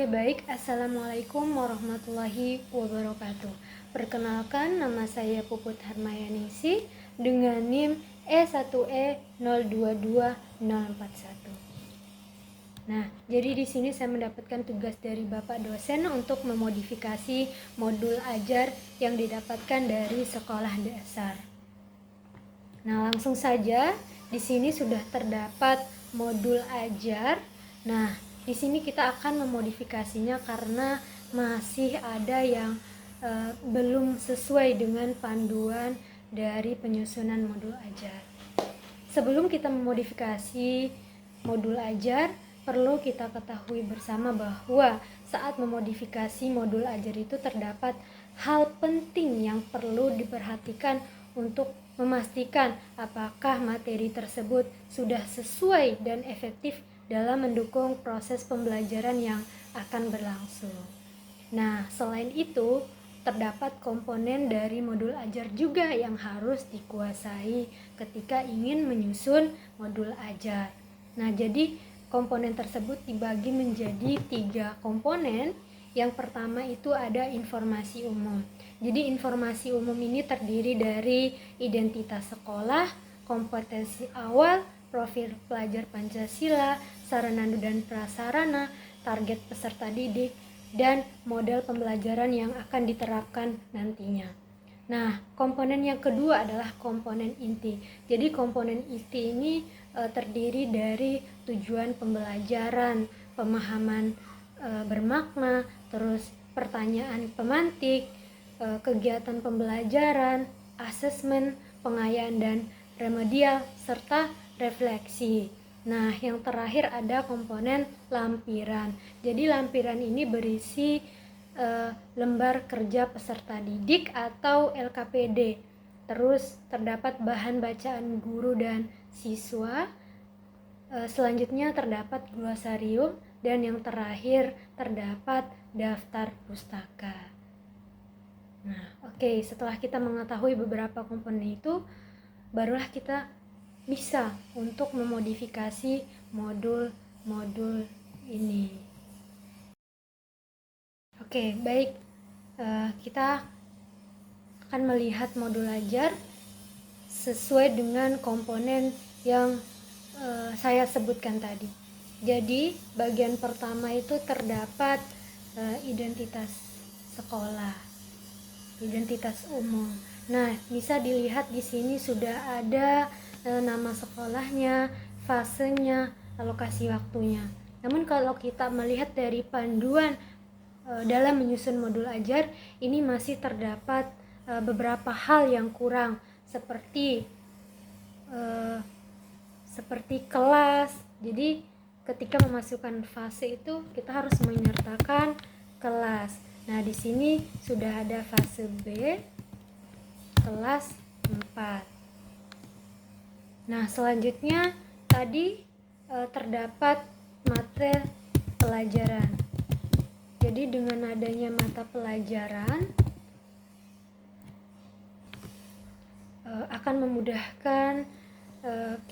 baik. Assalamualaikum warahmatullahi wabarakatuh. Perkenalkan, nama saya Puput Harmayaningsih dengan NIM E1E022041. Nah, jadi di sini saya mendapatkan tugas dari Bapak dosen untuk memodifikasi modul ajar yang didapatkan dari sekolah dasar. Nah, langsung saja di sini sudah terdapat modul ajar. Nah, di sini kita akan memodifikasinya karena masih ada yang belum sesuai dengan panduan dari penyusunan modul ajar. Sebelum kita memodifikasi modul ajar, perlu kita ketahui bersama bahwa saat memodifikasi modul ajar itu terdapat hal penting yang perlu diperhatikan untuk memastikan apakah materi tersebut sudah sesuai dan efektif dalam mendukung proses pembelajaran yang akan berlangsung. Nah, selain itu, terdapat komponen dari modul ajar juga yang harus dikuasai ketika ingin menyusun modul ajar. Nah, jadi komponen tersebut dibagi menjadi 3 komponen. Yang pertama itu ada informasi umum. Jadi informasi umum ini terdiri dari identitas sekolah, kompetensi awal, profil pelajar Pancasila, sarana dan prasarana, target peserta didik, dan model pembelajaran yang akan diterapkan nantinya. Nah, komponen yang kedua adalah komponen inti. Jadi komponen inti ini terdiri dari tujuan pembelajaran, pemahaman bermakna, terus pertanyaan pemantik, kegiatan pembelajaran, asesmen, pengayaan dan remedial, serta refleksi. Nah, yang terakhir ada komponen lampiran. Jadi lampiran ini berisi lembar kerja peserta didik atau LKPD. Terus terdapat bahan bacaan guru dan siswa. Selanjutnya terdapat glosarium dan yang terakhir terdapat daftar pustaka. Nah, oke, setelah kita mengetahui beberapa komponen itu, barulah kita bisa untuk memodifikasi modul-modul ini. Oke, baik. Kita akan melihat modul ajar sesuai dengan komponen yang saya sebutkan tadi. Jadi, bagian pertama itu terdapat identitas sekolah, identitas umum. Nah, bisa dilihat di sini sudah ada nama sekolahnya, fasenya, alokasi waktunya. Namun kalau kita melihat dari panduan dalam menyusun modul ajar, ini masih terdapat beberapa hal yang kurang seperti kelas. Jadi ketika memasukkan fase itu kita harus menyertakan kelas. Nah, di sini sudah ada fase B, kelas 4. Nah, selanjutnya tadi terdapat materi pelajaran. Jadi dengan adanya mata pelajaran akan memudahkan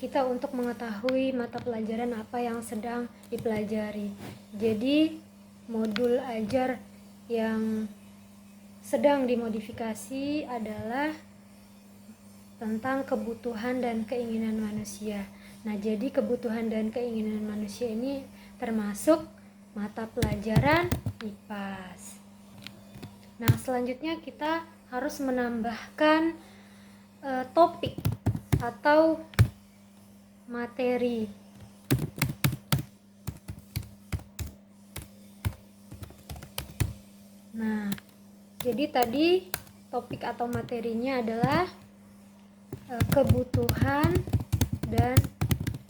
kita untuk mengetahui mata pelajaran apa yang sedang dipelajari. Jadi modul ajar yang sedang dimodifikasi adalah tentang kebutuhan dan keinginan manusia. Nah, jadi kebutuhan dan keinginan manusia ini termasuk mata pelajaran IPAS. Nah, selanjutnya kita harus menambahkan topik atau materi. Nah, jadi tadi topik atau materinya adalah kebutuhan dan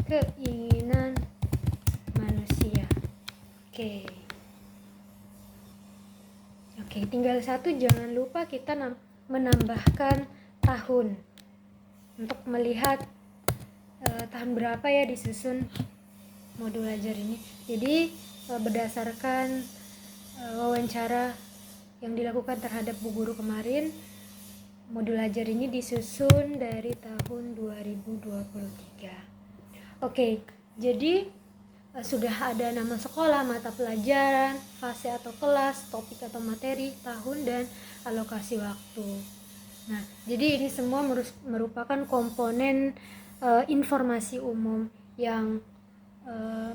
keinginan manusia. Oke, tinggal satu, jangan lupa kita menambahkan tahun untuk melihat tahun berapa ya disusun modul ajar ini. Jadi berdasarkan wawancara yang dilakukan terhadap Bu Guru kemarin, modul ajar ini disusun dari tahun 2023. Oke, jadi sudah ada nama sekolah, mata pelajaran, fase atau kelas, topik atau materi, tahun, dan alokasi waktu. Nah, jadi ini semua merupakan komponen informasi umum yang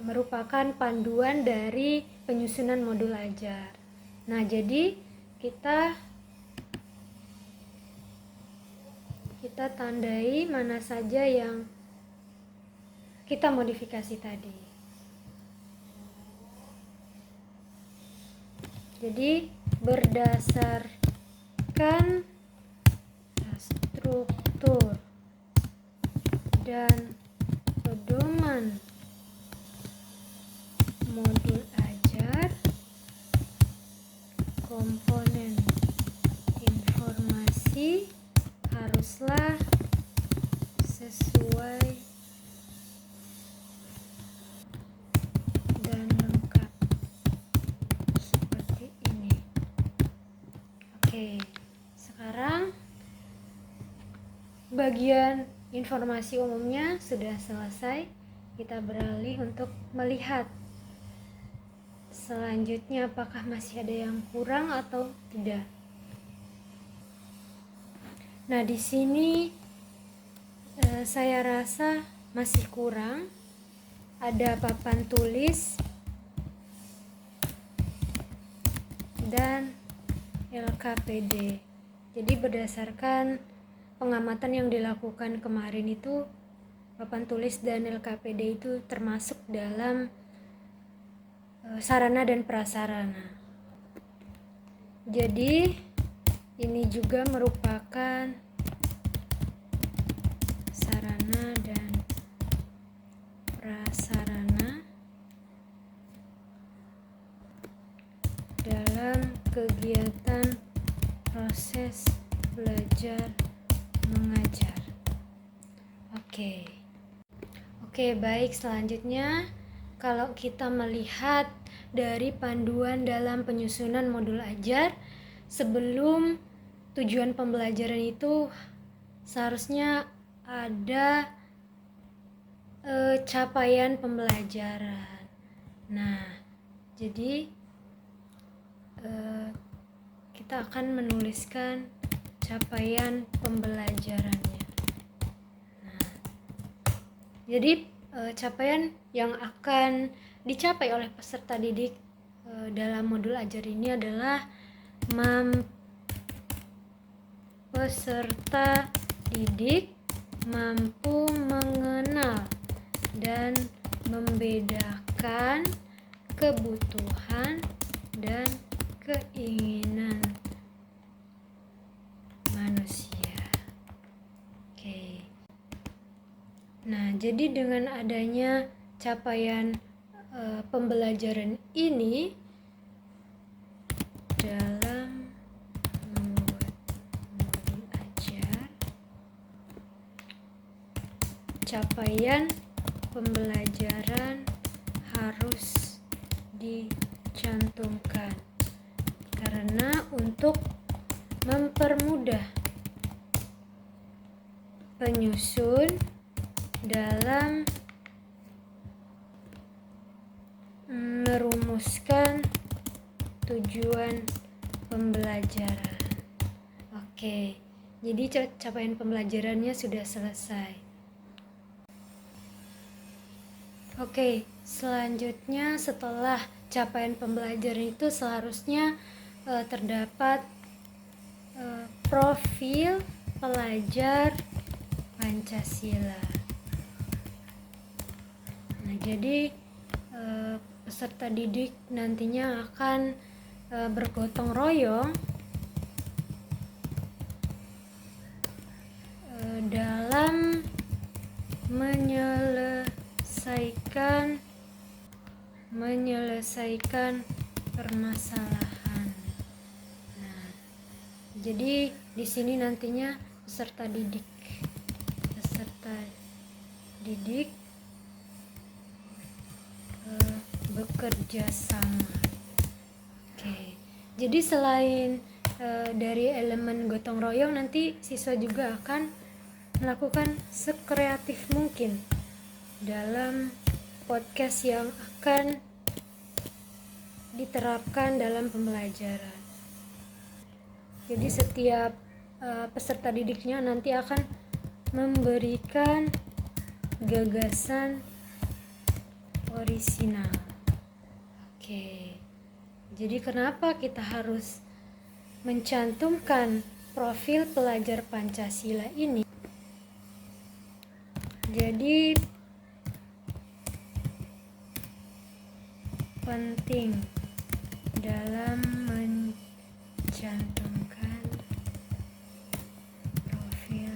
merupakan panduan dari penyusunan modul ajar. Nah, jadi kita tandai mana saja yang kita modifikasi tadi. Jadi berdasarkan struktur dan pedoman modul ajar, komponen informasi haruslah sesuai dan lengkap seperti ini. Oke, sekarang bagian informasi umumnya sudah selesai. Kita beralih untuk melihat selanjutnya apakah masih ada yang kurang atau tidak. Nah, di sini saya rasa masih kurang. Ada papan tulis dan LKPD. Jadi berdasarkan pengamatan yang dilakukan kemarin itu, papan tulis dan LKPD itu termasuk dalam sarana dan prasarana. Jadi ini juga merupakan sarana dan prasarana dalam kegiatan proses belajar mengajar. Oke, baik, selanjutnya kalau kita melihat dari panduan dalam penyusunan modul ajar, sebelum tujuan pembelajaran itu seharusnya ada capaian pembelajaran. Nah, jadi kita akan menuliskan capaian pembelajarannya. Nah, jadi capaian yang akan dicapai oleh peserta didik dalam modul ajar ini adalah peserta didik mampu mengenal dan membedakan kebutuhan dan keinginan manusia. Oke. Nah, jadi dengan adanya capaian pembelajaran ini dalam membuat modul ajar, capaian pembelajaran harus dicantumkan karena untuk mempermudah penyusun dalam merumuskan tujuan pembelajaran. Oke, jadi capaian pembelajarannya sudah selesai. Oke, selanjutnya setelah capaian pembelajaran itu seharusnya terdapat profil pelajar Pancasila. Nah, jadi peserta didik nantinya akan bergotong royong dalam menyelesaikan permasalahan. Nah, jadi di sini nantinya peserta didik bekerja sama. Oke. Jadi selain dari elemen gotong royong, nanti siswa juga akan melakukan sekreatif mungkin dalam podcast yang akan diterapkan dalam pembelajaran. Jadi setiap peserta didiknya nanti akan memberikan gagasan orisinal. Oke. Jadi kenapa kita harus mencantumkan profil pelajar Pancasila ini? Jadi penting dalam mencantumkan profil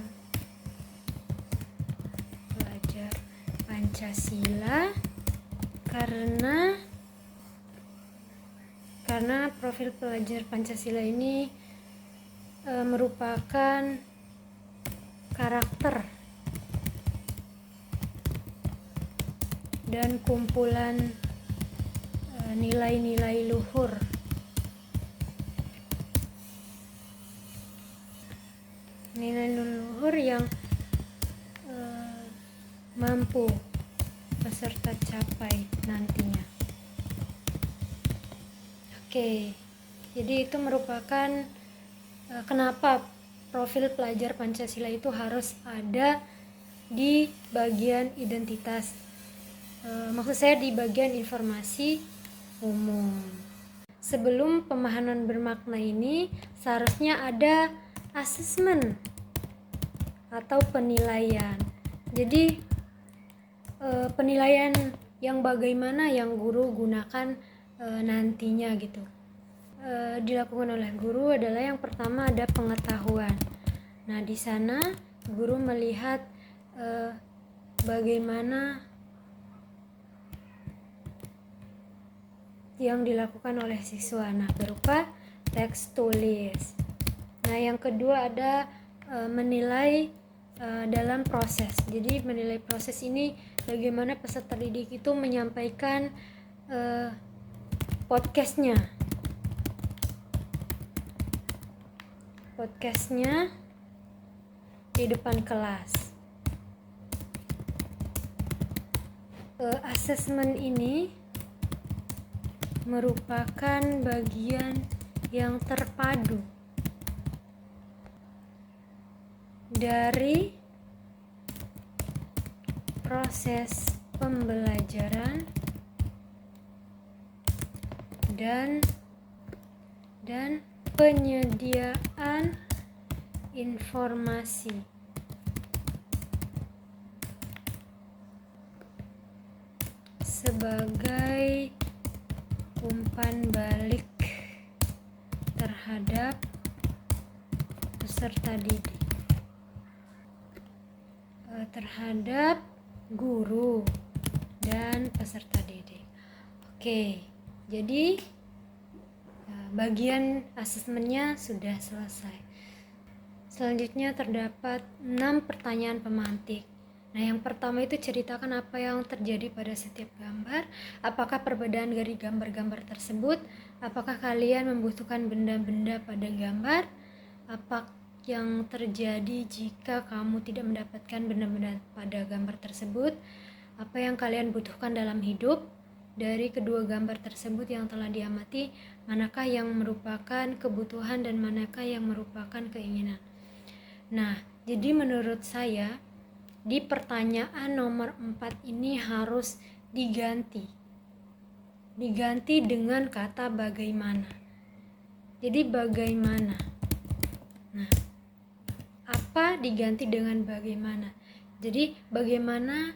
pelajar Pancasila karena profil pelajar Pancasila ini merupakan karakter dan kumpulan nilai-nilai luhur yang mampu peserta capai nantinya. Oke, jadi itu merupakan kenapa profil pelajar Pancasila itu harus ada di bagian identitas, maksud saya di bagian informasi umum. Sebelum pemahaman bermakna ini seharusnya ada asesmen atau penilaian. Jadi penilaian yang bagaimana yang guru gunakan nantinya gitu. Dilakukan oleh guru adalah yang pertama ada pengetahuan. Nah, di sana guru melihat bagaimana yang dilakukan oleh siswa, nah berupa teks tulis. Nah, yang kedua ada menilai dalam proses. Jadi menilai proses ini bagaimana peserta didik itu menyampaikan podcastnya di depan kelas. Asesmen ini merupakan bagian yang terpadu dari proses pembelajaran dan penyediaan informasi. Sebagai umpan balik terhadap peserta didik, terhadap guru dan peserta didik. Oke, jadi bagian asesmennya sudah selesai. Selanjutnya terdapat 6 pertanyaan pemantik. Nah, yang pertama itu ceritakan apa yang terjadi pada setiap gambar. Apakah perbedaan dari gambar-gambar tersebut? Apakah kalian membutuhkan benda-benda pada gambar? Apa yang terjadi jika kamu tidak mendapatkan benda-benda pada gambar tersebut? Apa yang kalian butuhkan dalam hidup? Dari kedua gambar tersebut yang telah diamati, manakah yang merupakan kebutuhan dan manakah yang merupakan keinginan? Nah, jadi menurut saya di pertanyaan nomor 4 ini harus diganti dengan kata bagaimana. Jadi bagaimana? Nah, apa diganti dengan bagaimana? Jadi bagaimana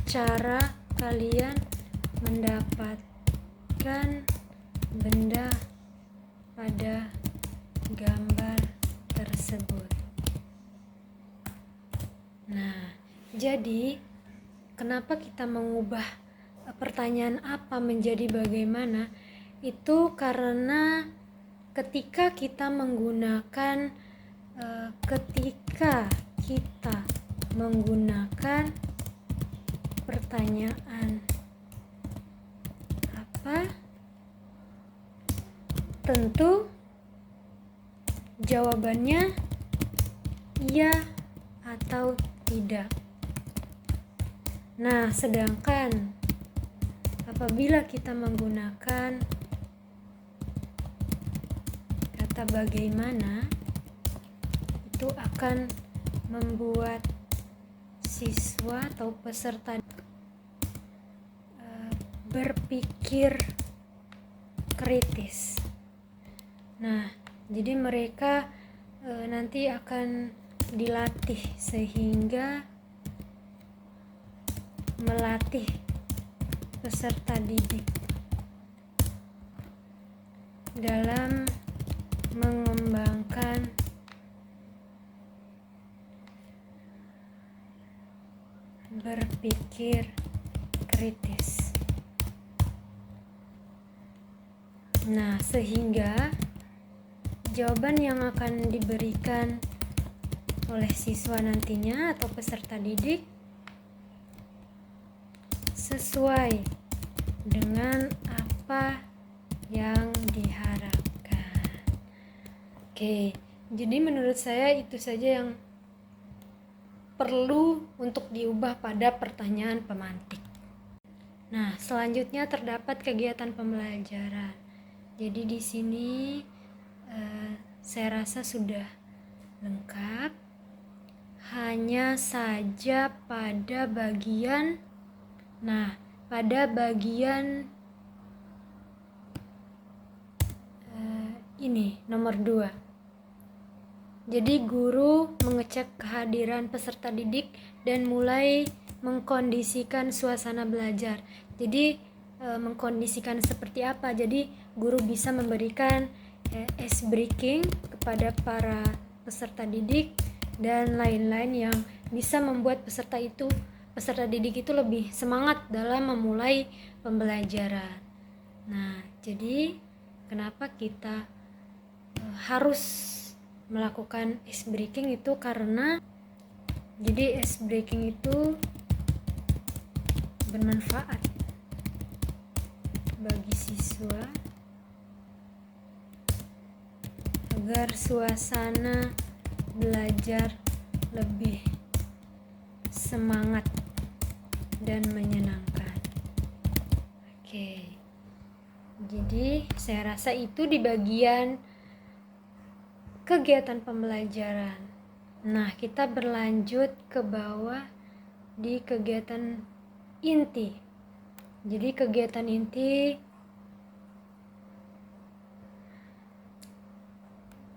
cara kalian mendapatkan benda pada gambar tersebut. Nah, jadi kenapa kita mengubah pertanyaan apa menjadi bagaimana? Itu karena ketika kita menggunakan pertanyaan apa, tentu jawabannya iya atau tidak. Nah, sedangkan apabila kita menggunakan kata bagaimana, itu akan membuat siswa atau peserta berpikir kritis. Nah, jadi mereka nanti akan dilatih sehingga melatih peserta didik dalam mengembangkan berpikir kritis. Nah, sehingga jawaban yang akan diberikan oleh siswa nantinya atau peserta didik sesuai dengan apa yang diharapkan. Oke, jadi menurut saya itu saja yang perlu untuk diubah pada pertanyaan pemantik. Nah, selanjutnya terdapat kegiatan pembelajaran. Jadi di sini saya rasa sudah lengkap. Hanya saja pada bagian ini nomor 2. Jadi guru mengecek kehadiran peserta didik dan mulai mengkondisikan suasana belajar. Jadi mengkondisikan seperti apa? Jadi guru bisa memberikan ice breaking kepada para peserta didik dan lain-lain yang bisa membuat peserta didik itu lebih semangat dalam memulai pembelajaran. Nah, jadi kenapa kita harus melakukan ice breaking itu karena jadi ice breaking itu bermanfaat bagi siswa agar suasana belajar lebih semangat dan menyenangkan. Oke. Jadi saya rasa itu di bagian kegiatan pembelajaran. Nah, kita berlanjut ke bawah di kegiatan inti. Jadi kegiatan inti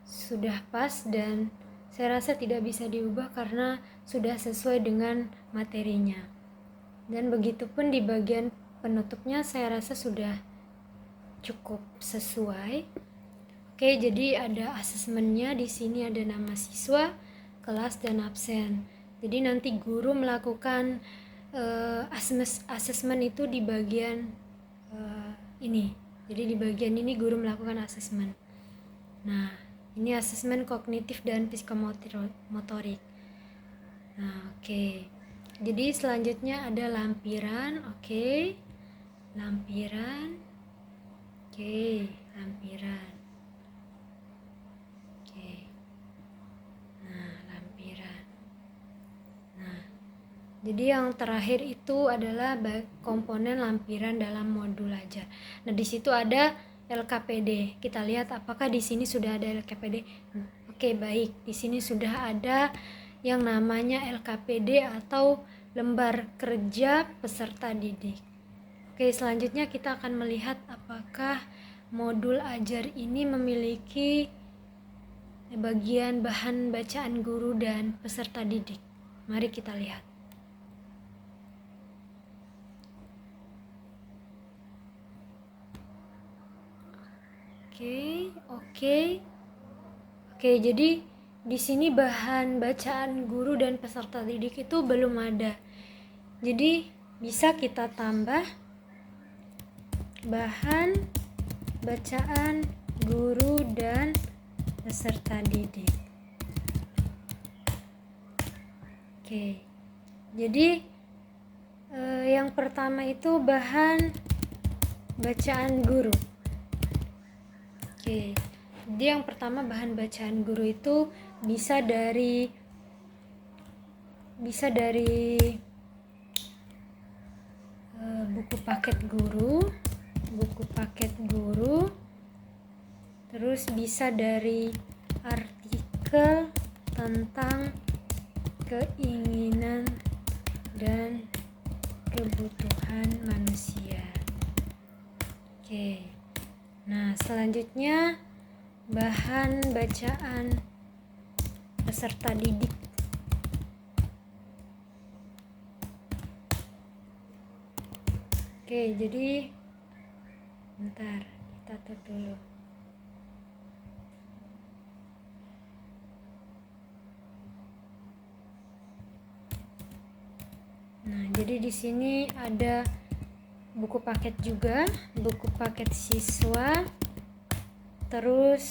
sudah pas dan saya rasa tidak bisa diubah karena sudah sesuai dengan materinya. Dan begitupun di bagian penutupnya saya rasa sudah cukup sesuai. Oke, jadi ada asesmennya. Di sini ada nama siswa, kelas, dan absen. Jadi nanti guru melakukan asesmen itu di bagian ini. Jadi di bagian ini guru melakukan asesmen. Nah, ini asesmen kognitif dan psikomotorik. Nah, oke. Jadi selanjutnya ada lampiran. Oke. Lampiran. Oke, lampiran. Jadi yang terakhir itu adalah komponen lampiran dalam modul ajar. Nah, di situ ada LKPD. Kita lihat apakah di sini sudah ada LKPD. Oke, baik. Di sini sudah ada yang namanya LKPD atau lembar kerja peserta didik. Oke, selanjutnya kita akan melihat apakah modul ajar ini memiliki bagian bahan bacaan guru dan peserta didik. Mari kita lihat. Oke, jadi di sini bahan bacaan guru dan peserta didik itu belum ada. Jadi bisa kita tambah bahan bacaan guru dan peserta didik. Oke. Jadi yang pertama itu bahan bacaan guru. Oke, jadi yang pertama bahan bacaan guru itu bisa dari bisa dari buku paket guru, terus bisa dari artikel tentang keinginan dan kebutuhan manusia. Oke. Nah, selanjutnya bahan bacaan peserta didik. Oke, jadi bentar, kita tutup dulu. Nah, jadi di sini ada buku paket juga, buku paket siswa, terus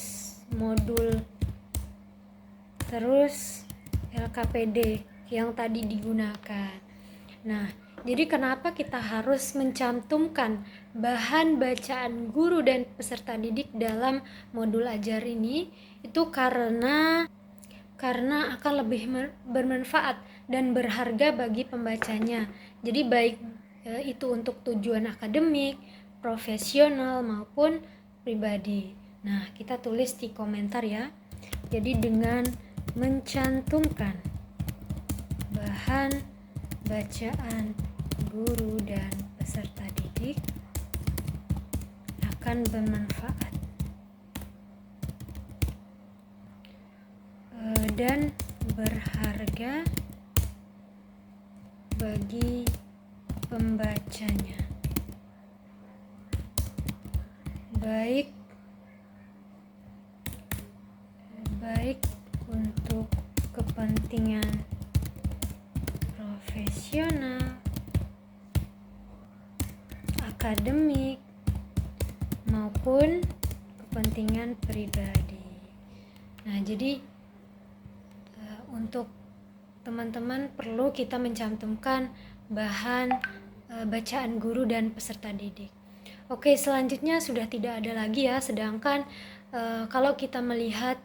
modul, terus LKPD yang tadi digunakan. Nah, jadi kenapa kita harus mencantumkan bahan bacaan guru dan peserta didik dalam modul ajar ini? Itu karena akan lebih bermanfaat dan berharga bagi pembacanya. Jadi baik itu untuk tujuan akademik, profesional maupun pribadi. Nah, kita tulis di komentar ya. Jadi dengan mencantumkan bahan bacaan guru dan peserta didik akan bermanfaat dan berharga bagi pembacanya, baik untuk kepentingan profesional, akademik, maupun kepentingan pribadi. Nah, jadi untuk teman-teman perlu kita mencantumkan bahan bacaan guru dan peserta didik. Oke, selanjutnya sudah tidak ada lagi ya, sedangkan kalau kita melihat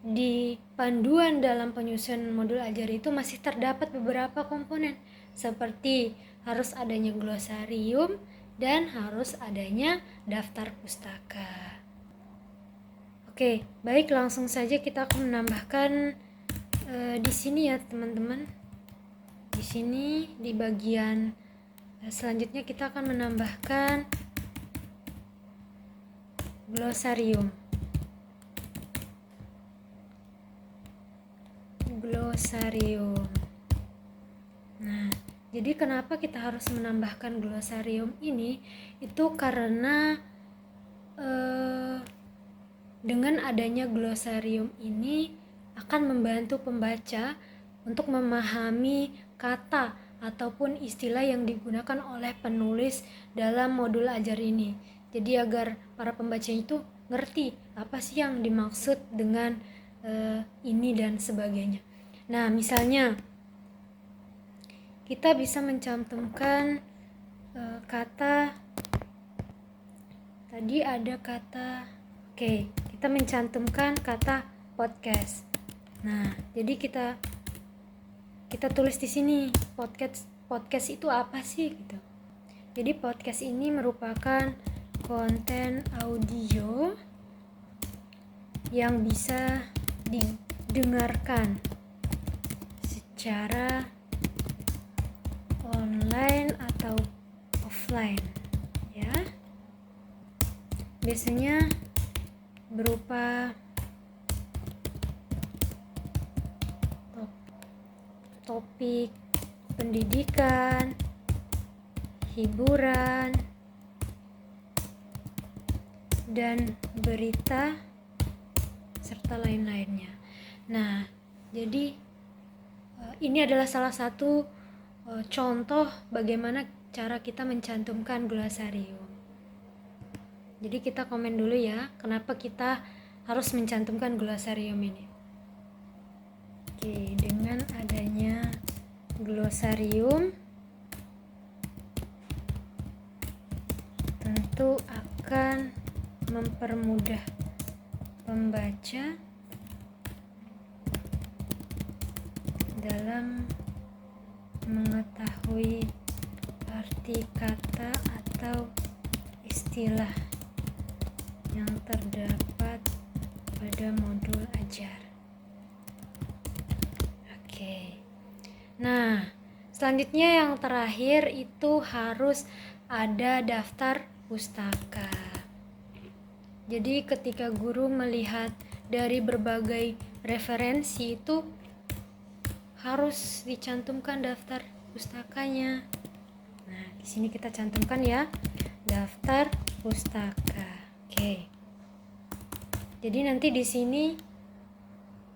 di panduan dalam penyusunan modul ajar itu masih terdapat beberapa komponen seperti harus adanya glosarium dan harus adanya daftar pustaka. Oke, baik, langsung saja kita akan menambahkan di sini ya teman-teman. Di sini di bagian selanjutnya kita akan menambahkan glosarium. Nah, jadi kenapa kita harus menambahkan glosarium ini? Itu karena dengan adanya glosarium ini akan membantu pembaca untuk memahami kata ataupun istilah yang digunakan oleh penulis dalam modul ajar ini. Jadi agar para pembaca itu ngerti apa sih yang dimaksud dengan ini dan sebagainya. Nah, misalnya kita bisa mencantumkan kata, tadi ada kata, kita mencantumkan kata podcast. Nah, jadi kita tulis di sini podcast itu apa sih gitu. Jadi podcast ini merupakan konten audio yang bisa didengarkan secara online atau offline ya. Biasanya berupa topik pendidikan, hiburan, dan berita serta lain-lainnya. Nah, jadi ini adalah salah satu contoh bagaimana cara kita mencantumkan glosarium. Jadi kita komen dulu ya, kenapa kita harus mencantumkan glosarium ini. Oke, dengan adanya glosarium tentu akan mempermudah pembaca dalam mengetahui arti kata atau istilah yang terdapat pada modul ajar. Oke. Nah, selanjutnya yang terakhir itu harus ada daftar pustaka. Jadi ketika guru melihat dari berbagai referensi itu harus dicantumkan daftar pustakanya. Nah, di sini kita cantumkan ya, daftar pustaka. Oke. Jadi nanti di sini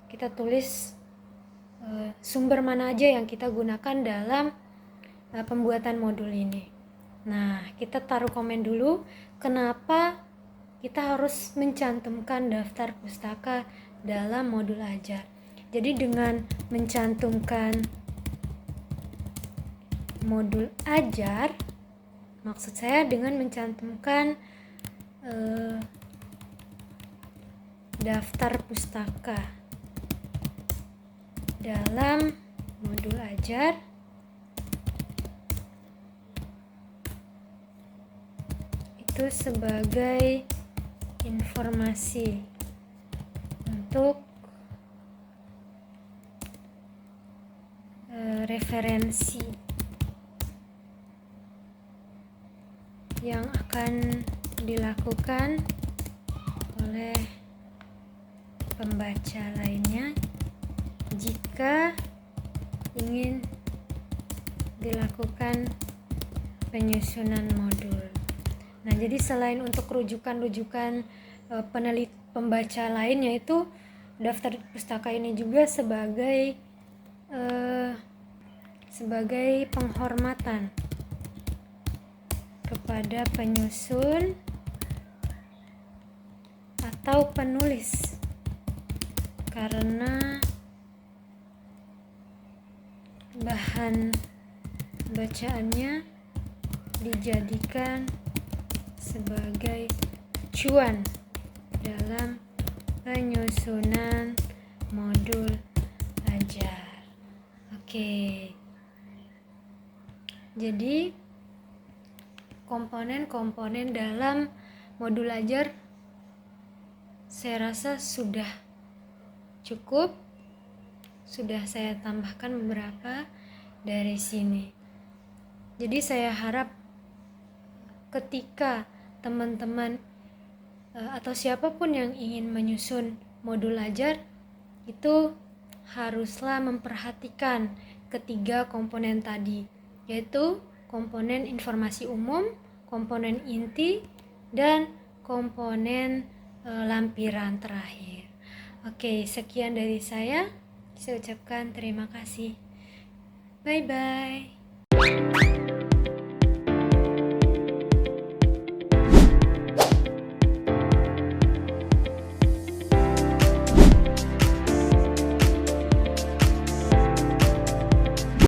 kita tulis sumber mana aja yang kita gunakan dalam pembuatan modul ini. Nah, kita taruh komen dulu kenapa kita harus mencantumkan daftar pustaka dalam modul ajar. Jadi dengan mencantumkan modul ajar, maksud saya dengan mencantumkan daftar pustaka dalam modul ajar, itu sebagai informasi untuk referensi yang akan dilakukan oleh pembaca lainnya jika ingin dilakukan penyusunan modul. Nah, jadi selain untuk rujukan-rujukan pembaca lainnya, itu daftar pustaka ini juga sebagai penghormatan kepada penyusun atau penulis, karena bahan bacaannya dijadikan sebagai acuan dalam penyusunan modul ajar. Oke. Jadi komponen-komponen dalam modul ajar saya rasa sudah cukup. Sudah saya tambahkan beberapa dari sini. Jadi saya harap ketika teman-teman atau siapapun yang ingin menyusun modul ajar itu haruslah memperhatikan ketiga komponen tadi, yaitu komponen informasi umum, komponen inti, dan komponen lampiran terakhir. Oke, sekian dari saya. Saya ucapkan terima kasih. Bye-bye.